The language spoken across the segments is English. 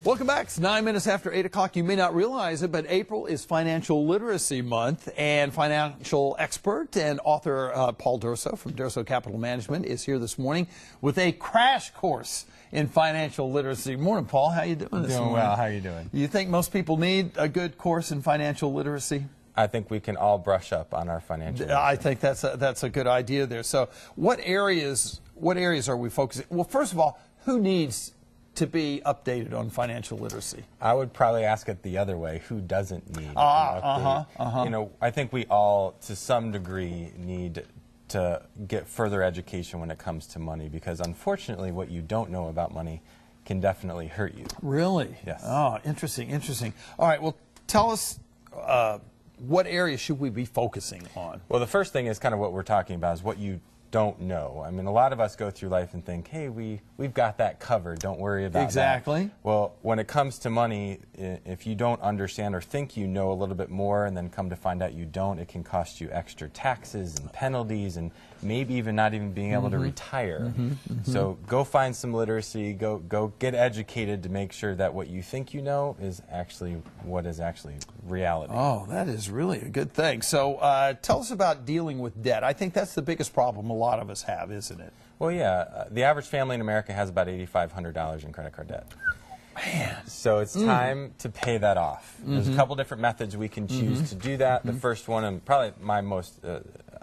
Welcome back. It's 9 minutes after 8 o'clock. You may not realize it, but April is Financial Literacy Month, and financial expert and author Paul Durso from Durso Capital Management is here this morning with a crash course in financial literacy. Morning, Paul. How you doing this morning? Doing well. How you doing? You think most people need a good course in financial literacy? I think we can all brush up on our financial literacy. I think that's a good idea there. So what areas are we focusing? Well, first of all, who needs to be updated on financial literacy? I would probably ask it the other way. Who doesn't need an update? You know, I think we all, to some degree, need to get further education when it comes to money, because unfortunately what you don't know about money can definitely hurt you. Really? Yes. Oh, interesting, interesting. All right, well, tell us what areas should we be focusing on? Well, the first thing is kind of what we're talking about, is what you don't know. I mean, a lot of us go through life and think, hey, we've got that covered, don't worry about exactly. that. Well, when it comes to money, if you don't understand or think you know a little bit more and then come to find out you don't, it can cost you extra taxes and penalties and maybe even not even being able to retire. So go find some literacy, go get educated to make sure that what you think you know is actually what is actually reality. Oh, that is really a good thing. So tell us about dealing with debt. I think that's the biggest problem a lot of us have, isn't it? Well, yeah. The average family in America has about $8,500 in credit card debt. Man. So it's time to pay that off. There's a couple different methods we can choose to do that. The first one, and probably my most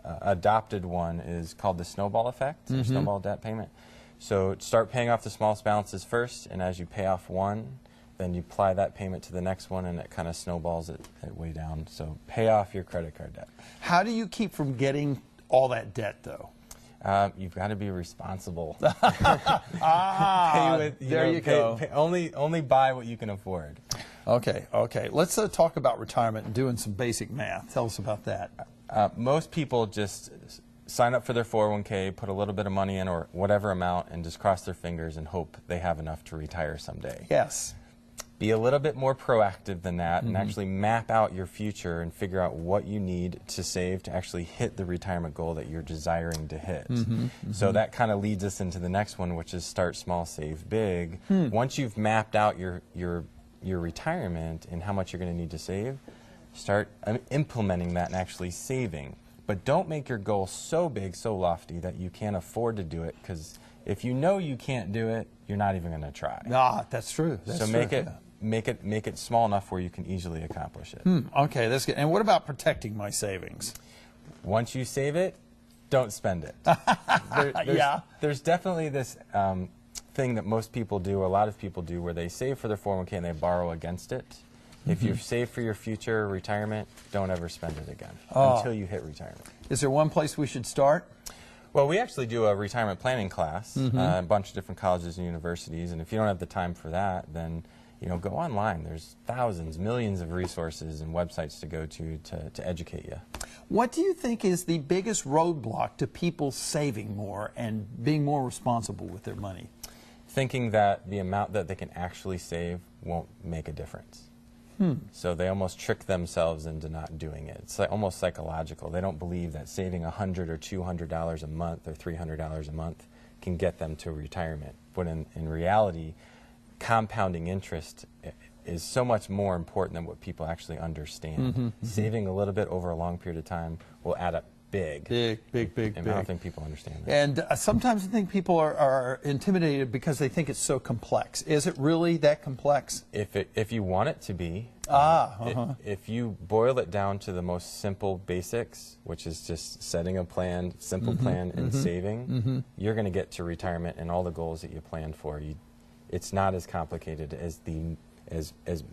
adopted one, is called the snowball effect, or snowball debt payment. So start paying off the smallest balances first, and as you pay off one, then you apply that payment to the next one, and it kind of snowballs it way down. So pay off your credit card debt. How do you keep from getting all that debt, though? You've got to be responsible. There you go. Only buy what you can afford. Okay, okay. Let's talk about retirement and doing some basic math. Tell us about that. Most people just sign up for their 401k, put a little bit of money in or whatever amount, and just cross their fingers and hope they have enough to retire someday. Yes. Be a little bit more proactive than that and actually map out your future and figure out what you need to save to actually hit the retirement goal that you're desiring to hit. So that kind of leads us into the next one, which is start small, save big. Once you've mapped out your retirement and how much you're going to need to save, start implementing that and actually saving. But don't make your goal so big, so lofty that you can't afford to do it, because if you know you can't do it, you're not even going to try. Ah, that's true. That's so true. make it small enough where you can easily accomplish it. Okay, that's good. And what about protecting my savings? Once you save it, don't spend it. There's definitely this thing that most people do, or a lot of people do, where they save for their 401k and they borrow against it. If you've saved for your future retirement, don't ever spend it again until you hit retirement. Is there one place we should start? Well, we actually do a retirement planning class, a bunch of different colleges and universities, and if you don't have the time for that, then go online. There's thousands, millions of resources and websites to go to educate you. What do you think is the biggest roadblock to people saving more and being more responsible with their money? Thinking that the amount that they can actually save won't make a difference. So they almost trick themselves into not doing it. It's like almost psychological. They don't believe that saving $100 or $200 a month or $300 a month can get them to retirement. But in reality, compounding interest is so much more important than what people actually understand. Saving a little bit over a long period of time will add up big. Big. And I don't think people understand that. And sometimes I think people are intimidated because they think it's so complex. Is it really that complex? If you want it to be. If you boil it down to the most simple basics, which is just setting a plan, simple plan, and saving, you're going to get to retirement and all the goals that you planned for. It's not as complicated as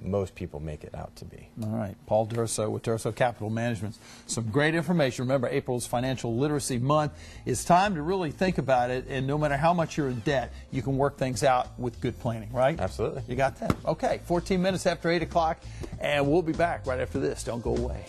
most people make it out to be. All right. Paul Durso with Durso Capital Management. Some great information. Remember, April's Financial Literacy Month. It's time to really think about it, and no matter how much you're in debt, you can work things out with good planning, right? Absolutely. You got that? Okay. 14 minutes after 8 o'clock, and we'll be back right after this. Don't go away.